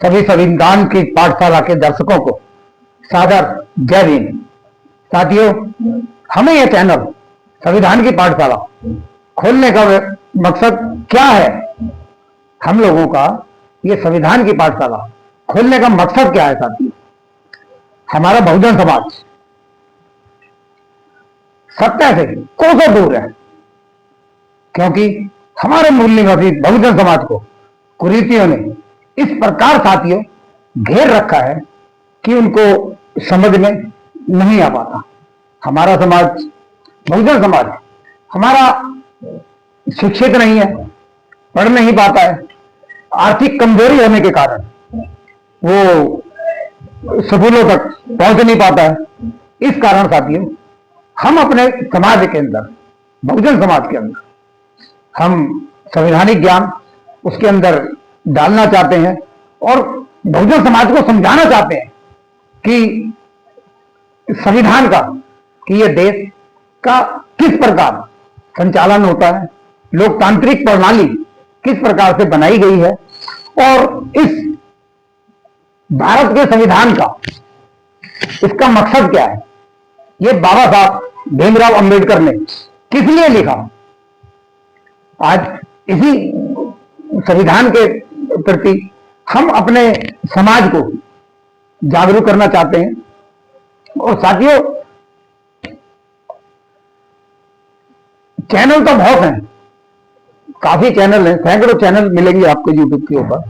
सभी संविधान की पाठशाला के दर्शकों को सादर जय हिंद। साथियों, हमें यह चैनल संविधान की पाठशाला खोलने का मकसद क्या है? हम लोगों का ये संविधान की पाठशाला खोलने का मकसद क्या है? साथियों, हमारा बहुजन समाज सत्य से कोसों दूर है, क्योंकि हमारे मूल निवासी बहुजन समाज को कुरीतियों ने इस प्रकार साथियों घेर रखा है कि उनको समझ में नहीं आ पाता। हमारा समाज बहुजन समाज हमारा शिक्षित नहीं है, पढ़ नहीं पाता है। आर्थिक कमजोरी होने के कारण वो स्कूलों तक पहुंच नहीं पाता है। इस कारण साथियों हम अपने समाज के अंदर, बहुजन समाज के अंदर, हम संवैधानिक ज्ञान उसके अंदर डालना चाहते हैं और बहुजन समाज को समझाना चाहते हैं कि संविधान का, कि ये देश का किस प्रकार संचालन होता है, लोकतांत्रिक प्रणाली किस प्रकार से बनाई गई है और इस भारत के संविधान का इसका मकसद क्या है। ये बाबा साहब भीमराव अंबेडकर ने किस लिए लिखा। आज इसी संविधान के प्रति हम अपने समाज को जागरूक करना चाहते हैं। और साथियों, चैनल तो बहुत हैं, काफी चैनल हैं, सैकड़ों चैनल मिलेंगे आपको यूट्यूब के ऊपर,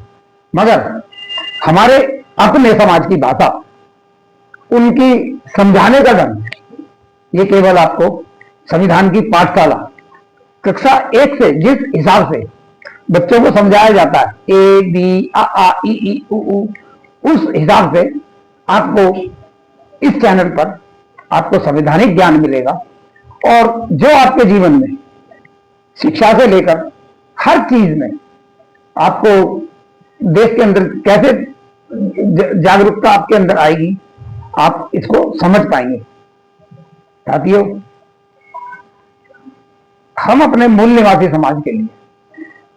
मगर हमारे अपने समाज की भाषा, उनकी समझाने का ढंग, ये केवल आपको संविधान की पाठशाला कक्षा 1 से जिस हिसाब से बच्चों को समझाया जाता है, ए बी आ ई ई उ ऊ, उस हिसाब से आपको इस चैनल पर आपको संवैधानिक ज्ञान मिलेगा और जो आपके जीवन में शिक्षा से लेकर हर चीज में आपको देश के अंदर कैसे जागरूकता आपके अंदर आएगी, आप इसको समझ पाएंगे। साथियों, हम अपने मूल निवासी समाज के लिए,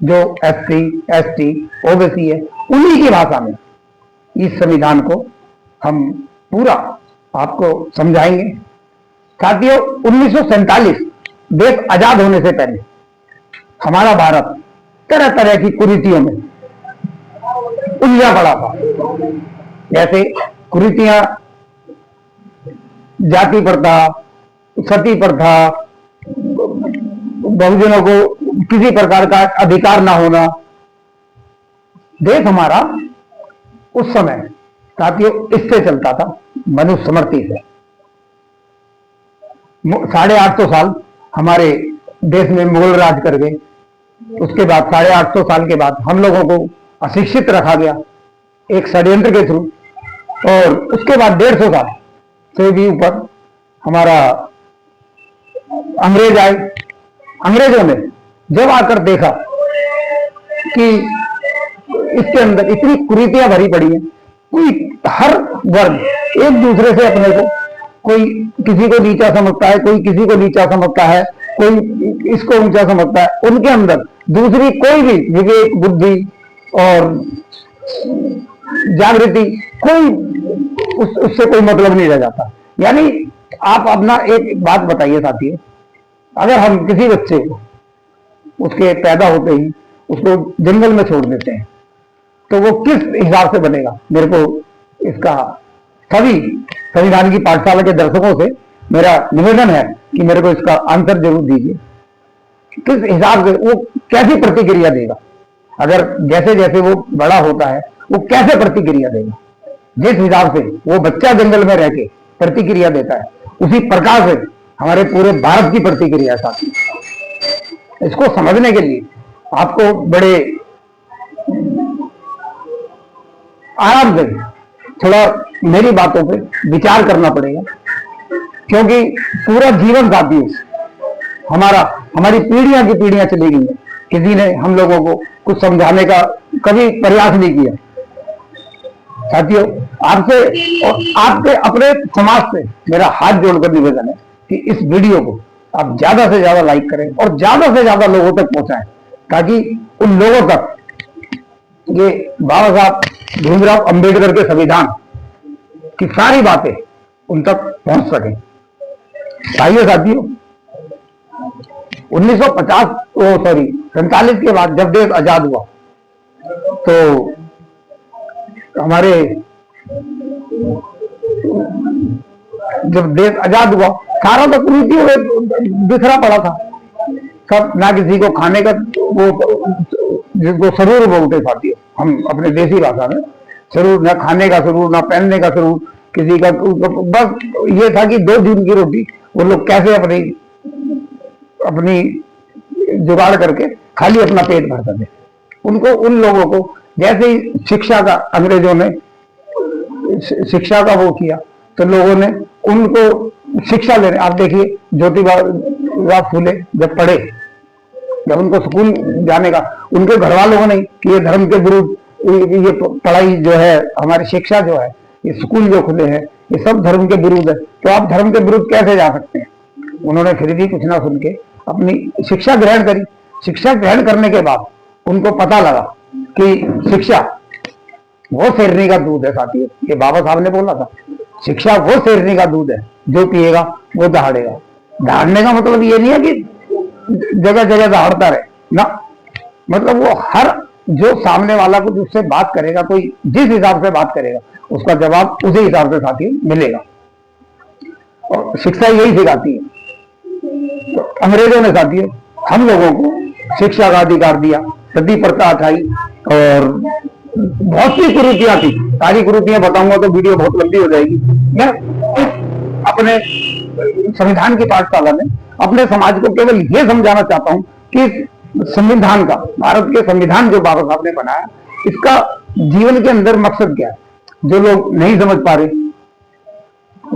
जो SC, ST, OBC है, उन्हीं की भाषा में इस संविधान को हम पूरा आपको समझाएंगे। साथियों, 1947 देश आजाद होने से पहले हमारा भारत तरह तरह की कुरीतियों में उलझा पड़ा था। जैसे कुरीतियां, जाति प्रथा, सती प्रथा, बहुजनों को किसी प्रकार का अधिकार ना होना। देश हमारा उस समय साथियों इससे चलता था, मनुस्मृति से। 850 साल हमारे देश में मुगल राज कर गए। उसके बाद 850 साल के बाद हम लोगों को अशिक्षित रखा गया एक षड्यंत्र के थ्रू, और उसके बाद 150 साल से भी ऊपर हमारा अंग्रेज आए। अंग्रेजों ने जब आकर देखा कि इसके अंदर इतनी कुरीतियां भरी पड़ी हैं, कोई हर वर्ग एक दूसरे से अपने को, कोई किसी को नीचा समझता है, कोई किसी को नीचा समझता है, कोई इसको ऊंचा समझता है। उनके अंदर दूसरी कोई भी विवेक, बुद्धि और जागृति, कोई उससे कोई मतलब नहीं रह जाता। यानी आप अपना एक बात बताइए साथियों, अगर हम किसी बच्चे को उसके पैदा होते ही उसको जंगल में छोड़ देते हैं तो वो किस हिसाब से बनेगा? मेरे को इसका सभी संविधान की पाठशाला के दर्शकों से मेरा निवेदन है कि मेरे को इसका आंसर जरूर दीजिए। किस हिसाब से वो कैसी प्रतिक्रिया देगा? अगर जैसे जैसे वो बड़ा होता है वो कैसे प्रतिक्रिया देगा? जिस हिसाब से वो बच्चा जंगल में रह के प्रतिक्रिया देता है, उसी प्रकार से हमारे पूरे भारत की प्रतिक्रिया साथी। इसको समझने के लिए आपको बड़े आराम से थोड़ा मेरी बातों पे विचार करना पड़ेगा, क्योंकि पूरा जीवन साथियों हमारी पीढ़ियां की पीढ़ियां चली गई है। किसी ने हम लोगों को कुछ समझाने का कभी प्रयास नहीं किया। साथियों, आपसे और आपके अपने समाज से मेरा हाथ जोड़कर निवेदन है कि इस वीडियो को आप ज्यादा से ज्यादा लाइक करें और ज्यादा से ज्यादा लोगों तक पहुंचाएं, ताकि उन लोगों तक ये बाबा साहब भीमराव अंबेडकर के संविधान की सारी बातें उन तक पहुंच सके। भाइयों साथियों, 47 के बाद जब देश आजाद हुआ तो हमारे जब देश आजाद हुआ सारा तो कुरीतियों में बिखरा पड़ा था। सब, ना किसी को खाने का, वो जिसको सरूर बोलते साथियों हम अपने देसी भाषा में, सरूर, ना खाने का सरूर, ना पहनने का सरूर किसी का। बस ये था कि 2 दिन की रोटी वो लोग कैसे अपनी जुगाड़ करके खाली अपना पेट भरते थे। उनको, उन लोगों को जैसे ही शिक्षा का, अंग्रेजों ने शिक्षा का वो किया तो लोगों ने उनको शिक्षा लेने, आप देखिए ज्योतिबा फूले जब पढ़े, जब उनको स्कूल जाने का, उनके घर वालों ने कि ये धर्म के विरुद्ध, ये पढ़ाई जो है, हमारी शिक्षा जो है, ये स्कूल जो खुले हैं ये सब धर्म के विरुद्ध है, तो आप धर्म के विरुद्ध कैसे जा सकते हैं। उन्होंने फिर भी कुछ ना सुन के अपनी शिक्षा ग्रहण करी। शिक्षा ग्रहण करने के बाद उनको पता लगा कि शिक्षा वो शेरनी का दूध है साथियों, ये बाबा साहब ने बोला था, शिक्षा वो शेरनी का दूध है, जो पिएगा वो दहाड़ेगा। दहाड़ने का मतलब ये नहीं है कि जगह जगह दहाड़ता रहे ना, मतलब वो हर जो सामने वाला कुछ उससे बात करेगा, कोई जिस हिसाब से बात करेगा उसका जवाब उसी हिसाब से साथियों मिलेगा। और शिक्षा यही सिखाती है। तो अंग्रेजों ने साथियों हम लोगों को शिक्षा का अधिकार दिया, सती प्रथा हटाई और बहुत सी कुरीतियां थी। सारी कुरीतियां बताऊंगा तो वीडियो बहुत लंबी हो जाएगी। मैं अपने संविधान की पाठशाला में अपने समाज को केवल ये समझाना चाहता हूं कि संविधान का, भारत के संविधान जो बाबा साहब ने बनाया, इसका जीवन के अंदर मकसद क्या है। जो लोग नहीं समझ पा रहे,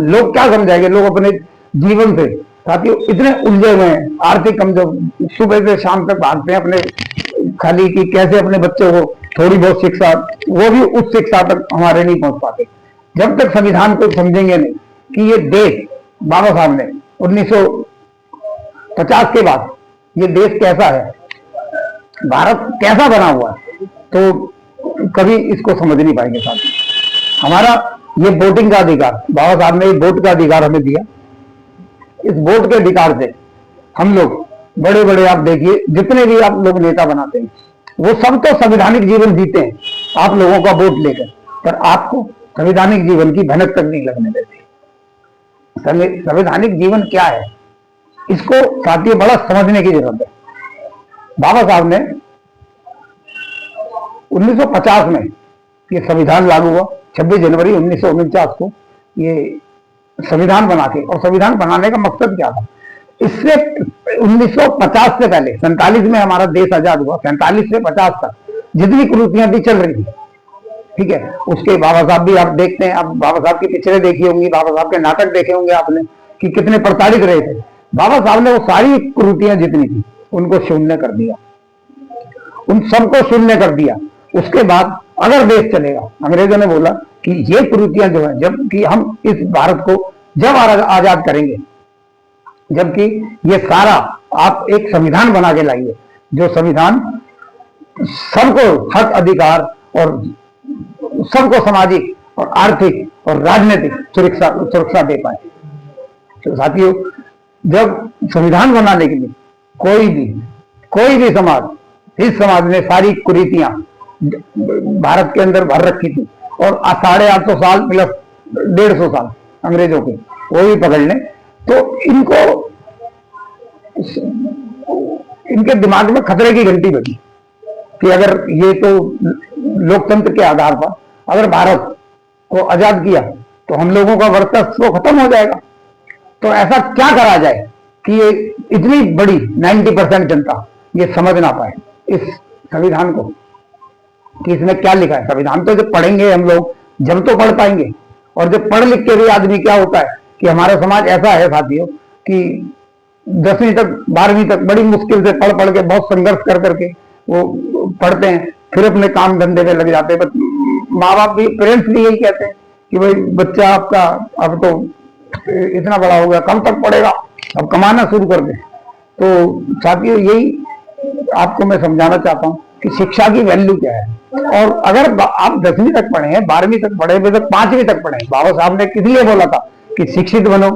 लोग क्या समझाएंगे, लोग अपने जीवन से साथियों इतने उलझे हुए हैं, आर्थिक कमजोर, सुबह से शाम तक भागते हैं अपने खाली कि कैसे अपने बच्चों को थोड़ी बहुत शिक्षा, वो भी उस शिक्षा तक हमारे नहीं पहुंच पाते। जब तक संविधान को समझेंगे नहीं कि ये देश बाबा साहब ने 1950 के बाद ये देश कैसा है, भारत कैसा बना हुआ है, तो कभी इसको समझ नहीं पाएंगे साथी। हमारा ये वोटिंग का अधिकार, बाबा साहब ने वोट का अधिकार हमें दिया। इस वोट के अधिकार से हम लोग बड़े बड़े, आप देखिए जितने भी आप लोग नेता बनाते हैं वो सब तो संवैधानिक जीवन जीते हैं आप लोगों का वोट लेकर, पर आपको संवैधानिक जीवन की भनक तक नहीं लगने देते। संवैधानिक जीवन क्या है इसको साथियों बड़ा समझने की जरूरत है। बाबा साहब ने 1950 में ये संविधान लागू हुआ, 26 जनवरी 1949 को ये संविधान बना के, और संविधान बनाने का मकसद क्या था, इससे 1950 से पहले 47 में हमारा देश आजाद हुआ, 47 से 50 तक जितनी कुरीतियां थी चल रही थी, ठीक है। उसके बाबा साहब भी आप देखते हैं, आप बाबा साहब की पिक्चरें देखी होंगी, बाबा साहब के नाटक देखे होंगे आपने कि कितने प्रताड़ित रहे थे। बाबा साहब ने वो सारी कुरीतियां जितनी थी उनको शून्य कर दिया, उन सबको शून्य कर दिया। उसके बाद अगर देश चलेगा, अंग्रेजों ने बोला कि ये कुरीतियां जो है, जबकि हम इस भारत को जब आजाद करेंगे, जबकि ये सारा आप एक संविधान बना के लाइए, जो संविधान सबको हक अधिकार और सबको सामाजिक और आर्थिक और राजनीतिक सुरक्षा दे पाए। तो साथियों, जब संविधान बनाने के लिए कोई भी समाज, इस समाज ने सारी कुरीतियां भारत के अंदर भर रखी थी, और 850 साल प्लस 150 साल अंग्रेजों के वो भी पकड़ लें, तो इनके दिमाग में खतरे की घंटी बजी कि अगर ये तो लोकतंत्र के आधार पर अगर भारत को आजाद किया तो हम लोगों का वर्चस्व खत्म हो जाएगा। तो ऐसा क्या करा जाए कि ये इतनी बड़ी 90% जनता ये समझ ना पाए इस संविधान को कि इसमें क्या लिखा है। संविधान तो जब पढ़ेंगे हम लोग, जब तो पढ़ पाएंगे। और जब पढ़ लिख के भी आदमी, क्या होता है कि हमारा समाज ऐसा है साथियों कि 10वीं तक 12वीं तक बड़ी मुश्किल से पढ़ के, बहुत संघर्ष कर करके वो पढ़ते हैं, फिर अपने काम धंधे में लग जाते हैं। माँ बाप भी, पेरेंट्स भी यही कहते हैं कि भाई बच्चा आपका अब तो इतना बड़ा हो गया, कब तक पढ़ेगा, अब कमाना शुरू कर दे। तो साथियों, यही आपको मैं समझाना चाहता हूँ कि शिक्षा की वैल्यू क्या है। और अगर आप 10वीं तक पढ़े हैं, 12वीं तक पढ़े हुए, तो 5वीं तक पढ़े, बाबा साहब ने किस लिए बोला था कि शिक्षित बनो,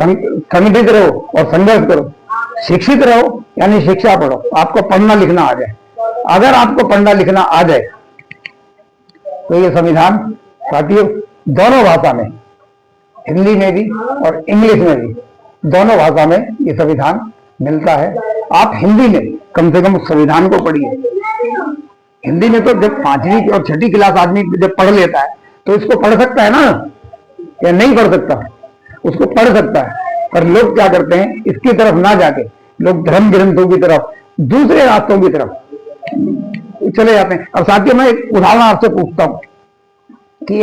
संगठित रहो और संघर्ष करो। शिक्षित रहो यानी शिक्षा पढ़ो, आपको पढ़ना लिखना आ जाए। अगर आपको पढ़ना लिखना आ जाए तो ये संविधान साथियों दोनों भाषा में, हिंदी में भी और इंग्लिश में भी, दोनों भाषा में ये संविधान मिलता है। आप हिंदी में कम से कम संविधान को पढ़िए। हिंदी में तो जब 5वीं और 6ठी क्लास आदमी जब पढ़ लेता है तो इसको पढ़ सकता है ना, या नहीं पढ़ सकता? उसको पढ़ सकता है। पर लोग क्या करते हैं, इसकी तरफ ना जाके लोग धर्म ग्रंथों की तरफ, दूसरे रास्तों की तरफ चले जाते हैं। अब साथियों मैं एक उदाहरण आपसे पूछता हूं कि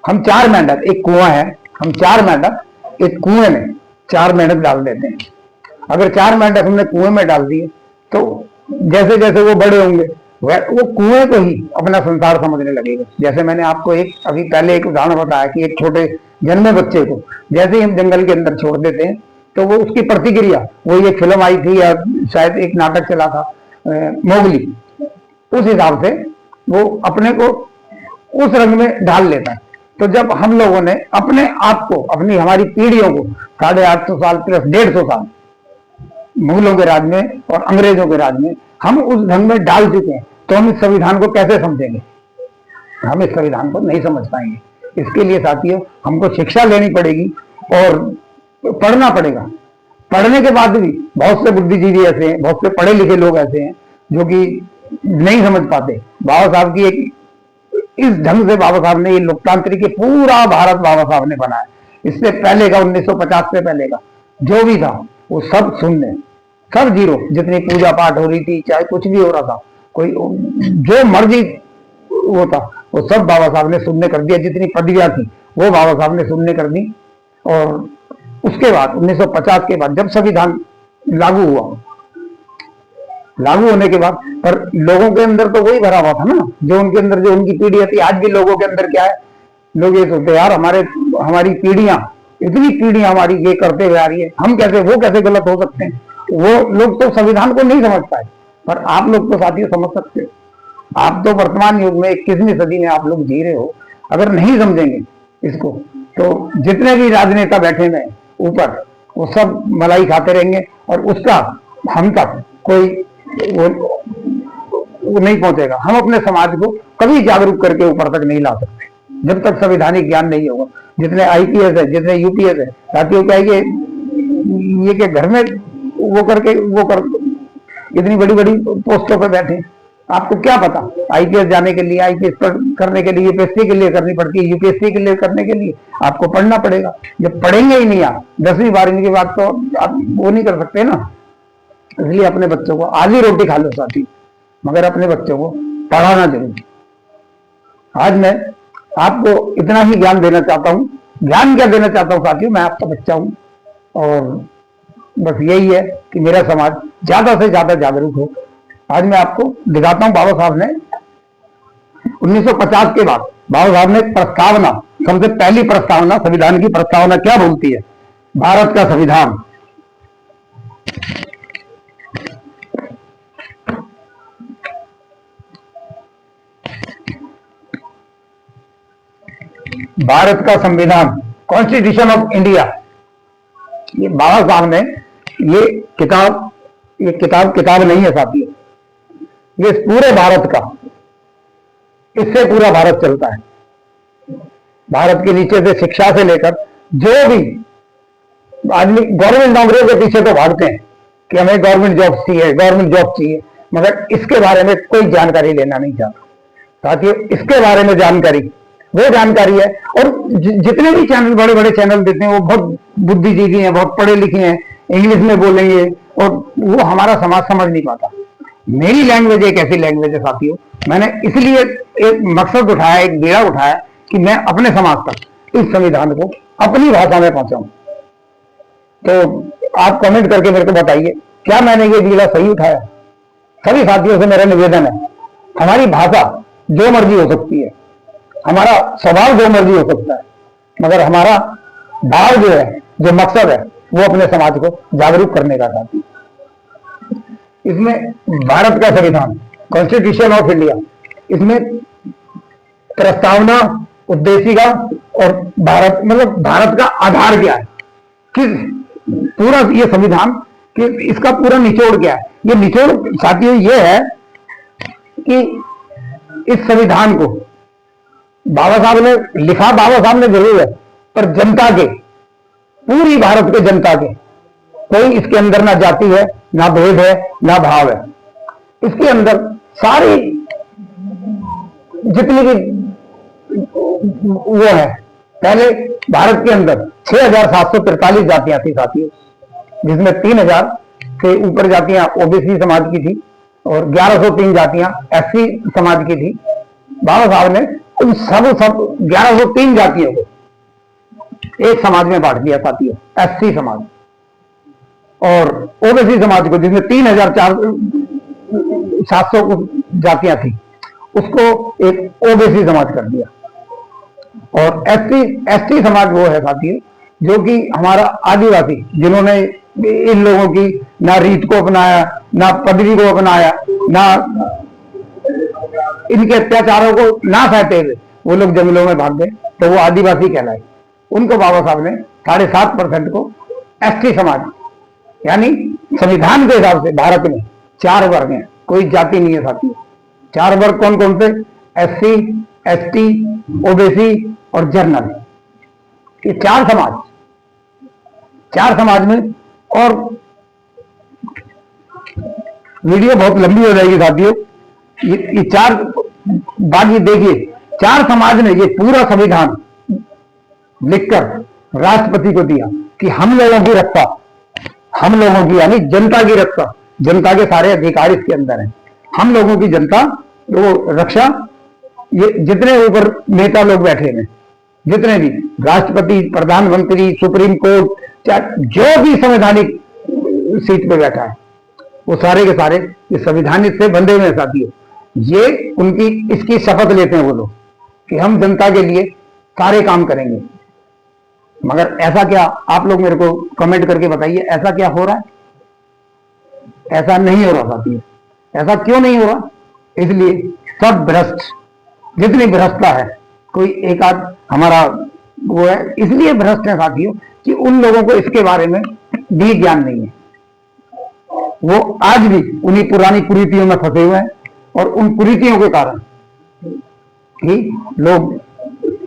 हम 4 मेंढक, एक कुआं है, हम 4 मेंढक एक कुएं में 4 मेंढक डाल देते हैं। अगर 4 मेंढक हमने कुएं में डाल दिए तो जैसे जैसे वो बड़े होंगे वो कुएं को ही अपना संसार समझने लगेगा। जैसे मैंने आपको अभी पहले एक उदाहरण बताया कि एक छोटे जन्मे बच्चे को जैसे ही हम जंगल के अंदर छोड़ देते हैं तो वो उसकी प्रतिक्रिया, वो एक फिल्म आई थी या शायद एक नाटक चला था मोगली, उस हिसाब से वो अपने को उस रंग में ढाल लेता है। तो जब हम लोगों ने अपने आप को, हमारी पीढ़ियों को 850 साल प्लस 150 साल मुगलों के राज में और अंग्रेजों के राज में हम उस ढंग में डाल चुके हैं, तो हम इस संविधान को कैसे समझेंगे? हम इस संविधान को नहीं समझ पाएंगे। इसके लिए साथियों हमको शिक्षा लेनी पड़ेगी और पढ़ना पड़ेगा। पढ़ने के बाद भी बहुत से बुद्धिजीवी ऐसे हैं, बहुत से पढ़े लिखे लोग ऐसे हैं जो कि नहीं समझ पाते। बाबा साहब की इस ढंग से बाबा साहब ने ये लोकतांत्रिक पूरा भारत बाबा साहब ने बनाया। इससे पहले का 1950 से पहले का जो भी था वो सब शून्य, सब जीरो। जितनी पूजा पाठ हो रही थी, चाहे कुछ भी हो रहा था, कोई जो मर्जी वो था, वो सब बाबा साहब ने शून्य कर दिया। जितनी पदवियां थी वो बाबा साहब ने शून्य कर दी। और उसके बाद 1950 के बाद जब संविधान लागू हुआ, लागू होने के बाद पर लोगों के अंदर तो वही भरा हुआ था ना, जो उनके अंदर, जो उनकी पीढ़ी थी। आज भी लोगों के अंदर क्या है, लोग ये सोचते यार हमारी पीढ़ियां, इतनी पीढ़ियां हमारी ये करते हुए आ रही है, हम कैसे, वो कैसे गलत हो सकते हैं? वो लोग तो संविधान को नहीं समझ पाए, पर आप लोग तो साथियों समझ सकते हो। आप तो वर्तमान युग में 21वीं सदी में आप लोग जी रहे हो। अगर नहीं समझेंगे इसको तो जितने भी राजनेता बैठे हुए ऊपर वो सब मलाई खाते रहेंगे और उसका हम तक कोई वो नहीं पहुंचेगा। हम अपने समाज को कभी जागरूक करके ऊपर तक नहीं ला सकते जब तक संवैधानिक ज्ञान नहीं होगा। जितने आईपीएस है, जितने यूपीएस है, साथियों क्या है ये कि घर में वो कर इतनी बड़ी बड़ी पोस्टों पर बैठे, आपको क्या पता? आईपीएस जाने के लिए, आईपीएस पर करने के लिए यूपीएससी के लिए करनी पड़ती है, यूपीएससी के लिए करने के लिए आपको पढ़ना पड़ेगा। जब पढ़ेंगे ही नहीं आप 10वीं 12वीं के बाद तो आप वो नहीं कर सकते ना। इसलिए अपने बच्चों को, आधी रोटी खा लो साथी, मगर अपने बच्चों को पढ़ाना जरूर। आज मैं आपको इतना ही ज्ञान देना चाहता हूं। ज्ञान क्या देना चाहता हूं साथियों, मैं आपका बच्चा हूं और बस यही है कि मेरा समाज ज्यादा से ज्यादा जागरूक हो। आज मैं आपको दिखाता हूं, बाबा साहब ने 1950 के बाद बाबा साहब ने प्रस्तावना, सबसे पहली प्रस्तावना, संविधान की प्रस्तावना क्या बोलती है? भारत का संविधान भारत का संविधान, कॉन्स्टिट्यूशन ऑफ इंडिया। ये बाबा साहब ने ये किताब नहीं है साथियों, ये पूरे भारत का, इससे पूरा भारत चलता है। भारत के नीचे से शिक्षा से लेकर जो भी आदमी गवर्नमेंट नौकरियों के पीछे तो भागते हैं कि हमें गवर्नमेंट जॉब चाहिए, मगर इसके बारे में कोई जानकारी लेना नहीं चाहता। साथियों इसके बारे में जानकारी, वो जानकारी है। और जितने भी चैनल, बड़े बड़े चैनल देते हैं, वो बहुत बुद्धिजीवी हैं, बहुत पढ़े लिखे हैं, इंग्लिश में बोलेंगे और वो हमारा समाज समझ नहीं पाता। मेरी लैंग्वेज एक ऐसी लैंग्वेज है साथियों, मैंने इसलिए एक मकसद उठाया, एक बेड़ा उठाया कि मैं अपने समाज तक इस संविधान को अपनी भाषा में पहुंचाऊं। तो आप कमेंट करके मेरे को बताइए क्या मैंने ये बीड़ा सही उठाया। सभी साथियों से मेरा निवेदन है, हमारी भाषा जो मर्जी हो सकती है, हमारा स्वभाव जो मर्जी हो सकता है, मगर हमारा भाव जो है, जो मकसद है, वो अपने समाज को जागरूक करने का साथी। इसमें भारत का संविधान, कॉन्स्टिट्यूशन ऑफ इंडिया, इसमें प्रस्तावना, उद्देशिका और भारत मतलब भारत का आधार क्या है, किस पूरा ये संविधान कि इसका पूरा निचोड़ क्या है। ये निचोड़ साथियों ये है कि इस संविधान को बाबा साहब ने लिखा, बाबा साहब ने जरूर है, पर जनता के, पूरी भारत के जनता के, कोई इसके अंदर ना जाति है, ना भेद है, ना भाव है। इसके अंदर सारी जितनी भी वो है, पहले भारत के अंदर 6,743 जातियां थी साथियों, जिसमें 3,000 से ऊपर जातियां ओबीसी समाज की थी और 1103 जातियां एससी समाज की थी। बाबा साहब ने उन सब 1103 जातियों को एक समाज में बांट दिया साथियों, एससी समाज, और ओबीसी समाज को जिसमें 3,700 जातियां थी उसको एक ओबीसी समाज कर दिया। और एसटी समाज वो है साथियों जो कि हमारा आदिवासी, जिन्होंने इन लोगों की ना रीत को अपनाया, ना पदवी को अपनाया, ना इनके अत्याचारों को ना सहते हुए वो लोग जंगलों में भाग गए, तो वो आदिवासी कहलाए। उनको बाबा साहब ने 7.5% को एसटी समाज, यानी संविधान के हिसाब से भारत में 4 वर्ग हैं, कोई जाति नहीं है साथियों। 4 वर्ग कौन कौन से? एससी, एसटी, ओबीसी और जनरल। ये 4 समाज में, और वीडियो बहुत लंबी हो जाएगी साथियों, ये 4 बात ये देखिए, 4 समाज ने ये पूरा संविधान लिखकर राष्ट्रपति को दिया कि हम लोगों की रक्षा, हम लोगों की यानी जनता की रक्षा, जनता के सारे अधिकार इसके अंदर हैं, हम लोगों की जनता वो रक्षा। ये जितने ऊपर नेता लोग बैठे हैं, जितने भी राष्ट्रपति, प्रधानमंत्री, सुप्रीम कोर्ट, जो भी संवैधानिक सीट पे बैठा है, वो सारे के सारे ये संविधान से बंधे हुए साथियों। ये उनकी इसकी शपथ लेते हैं वो लोग कि हम जनता के लिए सारे काम करेंगे। मगर ऐसा क्या, आप लोग मेरे को कमेंट करके बताइए, ऐसा क्या हो रहा है? ऐसा नहीं हो रहा साथियों। ऐसा क्यों नहीं हो रहा? इसलिए सब भ्रष्ट, जितनी भ्रष्टता है, कोई एक आध हमारा वो है, इसलिए भ्रष्ट है साथियों कि उन लोगों को इसके बारे में भी ज्ञान नहीं है। वो आज भी उन्हीं पुरानी कुरीतियों में फंसे हुए हैं, और उन कुरीतियों के कारण ही लोग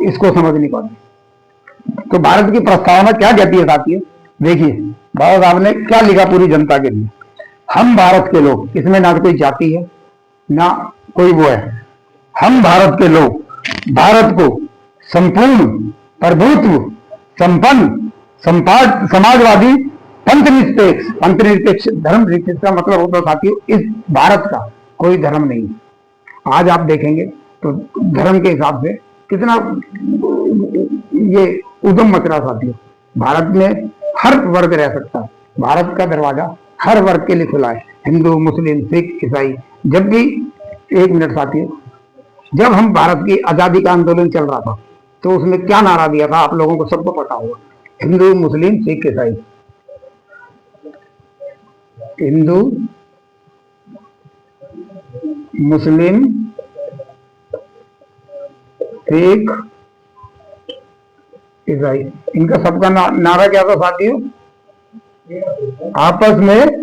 इसको समझ नहीं पाते। तो भारत की प्रस्तावना क्या कहती है साथियों? देखिए बाबा साहब ने क्या लिखा पूरी जनता के लिए। हम भारत के लोग, इसमें ना कोई जाति है ना कोई वो है, हम भारत के लोग भारत को संपूर्ण, प्रभुत्व, संपन्न, समाजवादी, पंथनिरपेक्ष धर्म निरपेक्ष का मतलब होता है साथियों, इस भारत का कोई धर्म नहीं है। आज आप देखेंगे तो धर्म के हिसाब से कितना ये उद्यम मच रहा साथियों। भारत में हर वर्ग रह सकता है, भारत का दरवाजा हर वर्ग के लिए खुला है, हिंदू, मुस्लिम, सिख, ईसाई। जब भी, 1 मिनट साथियों, जब हम भारत की आजादी का आंदोलन चल रहा था तो उसमें क्या नारा दिया था, आप लोगों को सबको पता होगा, हिंदू, मुस्लिम, सिख, ईसाई। हिंदू, मुस्लिम, सिख, ईसाई, इनका सबका नारा क्या था साथियों? आपस में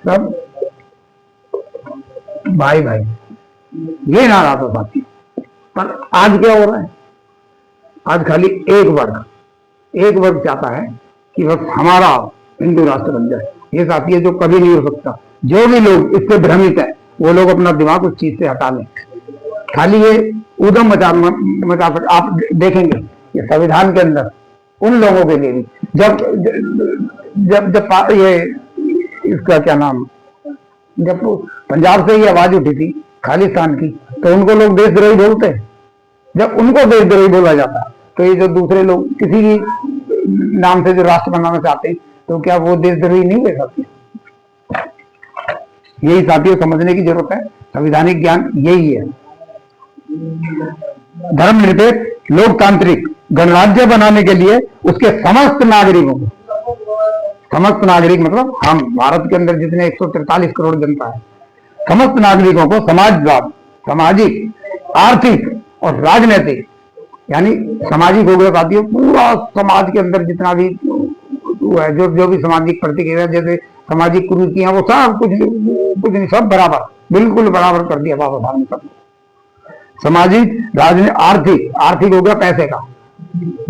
सब भाई भाई, ये नारा था साथी। पर आज क्या हो रहा है? आज खाली एक वर्ग चाहता है कि बस हमारा हिंदू राष्ट्र बन जाए। ये साथी है जो कभी नहीं हो सकता। जो भी लोग इससे भ्रमित है वो लोग अपना दिमाग उस चीज से हटा लें। खाली ये उद्यम मचा आप देखेंगे ये संविधान के अंदर उन लोगों के लिए भी जब जब जब ये इसका क्या नाम, जब पंजाब से ये आवाज उठी थी खालिस्तान की, तो उनको लोग देशद्रोही बोलते हैं। जब उनको देशद्रोही बोला जाता तो ये जो दूसरे लोग किसी भी नाम से जो राष्ट्र बनाना चाहते हैं तो क्या वो देशद्रोही नहीं ले सकते? यही साथियों समझने की जरूरत है। संवैधानिक ज्ञान यही है। धर्मनिरपेक्ष लोकतांत्रिक गणराज्य बनाने के लिए उसके समस्त नागरिकों को, समस्त नागरिक मतलब हम भारत के अंदर जितने 143 करोड़ जनता है, समस्त नागरिकों को समाजवाद, सामाजिक, आर्थिक और राजनीतिक, यानी सामाजिक हो गया साथियों, पूरा समाज के अंदर जितना भी जो भी सामाजिक प्रतिक्रिया, जैसे सामाजिक कुरीतियां, वो सब कुछ नहीं, सब बराबर, बिल्कुल बराबर कर दिया बाबा साहब ने सब। सामाजिक, राजनीतिक, आर्थिक हो गया पैसे का,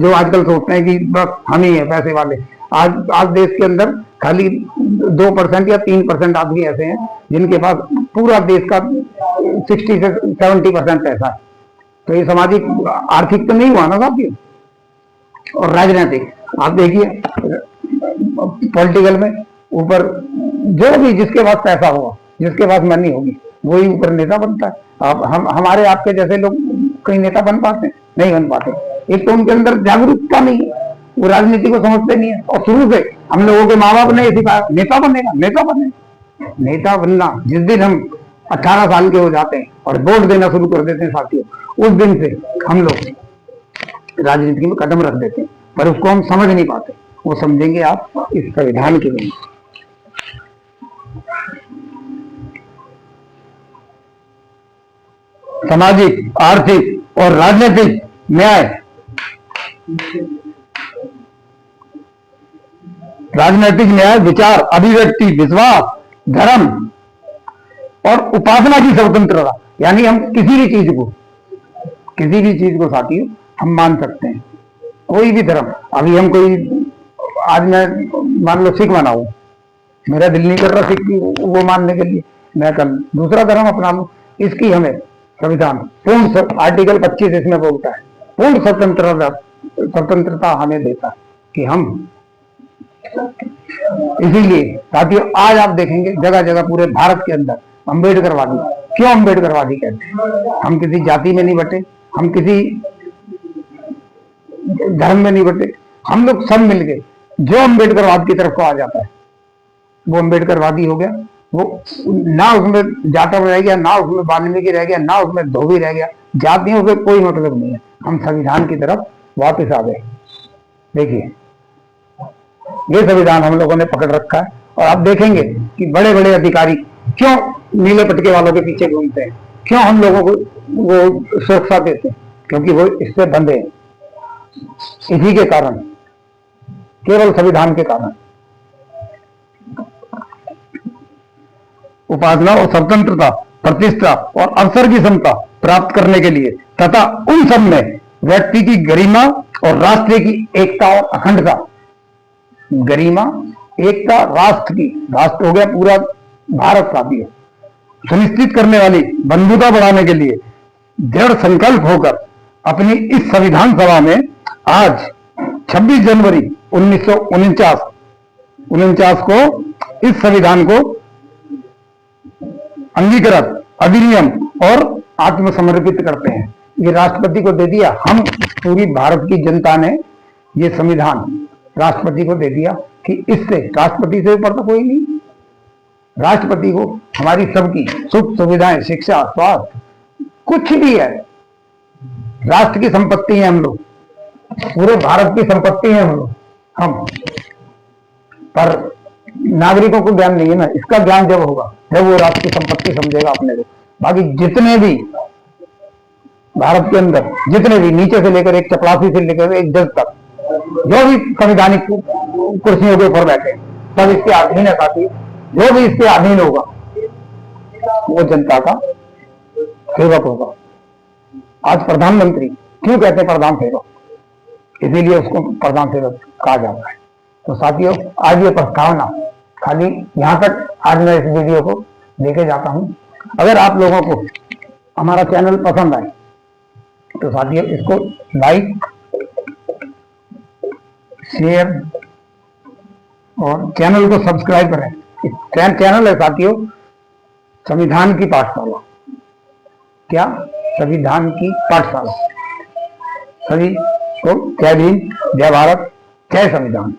जो आजकल सोचते हैं कि बस हम ही है पैसे वाले। आज देश के अंदर खाली 2% या 3% आदमी ऐसे हैं जिनके पास पूरा देश का 60 से 70% पैसा है। तो ये सामाजिक, आर्थिक तो नहीं हुआ ना साथियों। और राजनीतिक, आप देखिए पॉलिटिकल में ऊपर जो भी जिसके पास पैसा होगा, जिसके पास मनी होगी, वही ऊपर नेता बनता है। आप हमारे आपके जैसे लोग कहीं नेता बन पाते? नहीं बन पाते। एक तो उनके अंदर जागरूकता नहीं है, वो राजनीति को समझते नहीं है, और शुरू से हम लोगों के माँ बाप ने सिखाया नेता बनेगा, नेता बनेगा। नेता बनना जिस दिन हम 18 साल के हो जाते हैं और वोट देना शुरू कर देते हैं साथियों, उस दिन से हम लोग राजनीति में कदम रख देते हैं, पर उसको हम समझ नहीं पाते। वो समझेंगे आप इस संविधान के लिए। सामाजिक, आर्थिक और राजनीतिक न्याय, राजनीतिक न्याय, विचार, अभिव्यक्ति, विश्वास, धर्म और उपासना की स्वतंत्रता, यानी हम किसी भी चीज को साथियों हम मान सकते हैं, कोई भी धर्म। अभी हम आज मैं मान लो सिख बना हूं, मेरा दिल नहीं कर रहा सिख वो मानने के लिए, मैं कल दूसरा धर्म अपना लूं। इसकी हमें संविधान पूर्ण, आर्टिकल 25 इसमें बोलता है, पूर्ण स्वतंत्रता हमें देता है कि हम। इसीलिए साथियों आज आप देखेंगे जगह जगह पूरे भारत के अंदर अम्बेडकरवादी, क्यों अम्बेडकरवादी कहते हैं? हम किसी जाति में नहीं बटे, हम किसी धर्म में नहीं बटे, हम लोग सब मिलके जो अम्बेडकरवाद की तरफ को आ जाता है वो अम्बेडकरवादी हो गया। वो ना उसमें जाटव रह गया, ना उसमें वाल्मीकि रह गया, ना उसमें धोबी रह गया, जातियों से कोई मतलब नहीं है। हम संविधान की तरफ वापस आ गए। देखिए ये संविधान हम लोगों ने पकड़ रखा है, और आप देखेंगे कि बड़े बड़े अधिकारी क्यों नीले पटके वालों के पीछे घूमते हैं, क्यों हम लोगों को वो सुरक्षा देते हैं, क्योंकि वो इससे बंधे हैं। इसी के कारण, केवल संविधान के कारण। उपासना और स्वतंत्रता, प्रतिष्ठा और अवसर की क्षमता प्राप्त करने के लिए तथा उन सब में व्यक्ति की गरिमा और राष्ट्र की एकता और अखंडता, गरिमा, एकता, राष्ट्र हो गया पूरा भारत का भी, सुनिश्चित करने वाली बंधुता बढ़ाने के लिए दृढ़ संकल्प होकर अपनी इस संविधान सभा में आज 26 जनवरी 1949 को इस संविधान को अंगीकृत, अधिनियम और आत्मसमर्पित करते हैं। ये राष्ट्रपति को दे दिया। हम पूरी भारत की जनता ने ये संविधान राष्ट्रपति को दे दिया कि इससे, राष्ट्रपति से ऊपर तो कोई नहीं, राष्ट्रपति को हमारी सबकी सुख सुविधाएं, शिक्षा, स्वास्थ्य, कुछ भी है, राष्ट्र की संपत्ति है हम लोग, पूरे भारत की संपत्ति है हम। पर नागरिकों को ज्ञान नहीं है ना, इसका ज्ञान जब होगा जब वो राष्ट्र की संपत्ति समझेगा अपने को। बाकी जितने भी भारत के अंदर, जितने भी नीचे से लेकर एक चपरासी से लेकर एक जज तक, जो भी संवैधानिक कुर्सियों के ऊपर बैठे, सब इसके अधीन है साथी। जो भी इसके अधीन होगा वो जनता का सेवक होगा। आज प्रधानमंत्री क्यों कहते हैं प्रधान सेवक? इसीलिए उसको प्रधान सेवक कहा जाता है। तो साथियों आज ये प्रस्तावना खाली यहां तक आज मैं इस वीडियो को लेके जाता हूं। अगर आप लोगों को हमारा चैनल पसंद आए तो साथियों इसको लाइक, शेयर और चैनल को सब्सक्राइब करें। चैनल है साथियों संविधान की पाठशाला। क्या? संविधान की पाठशाला। सभी को जय भीम, जय भारत, जय संविधान।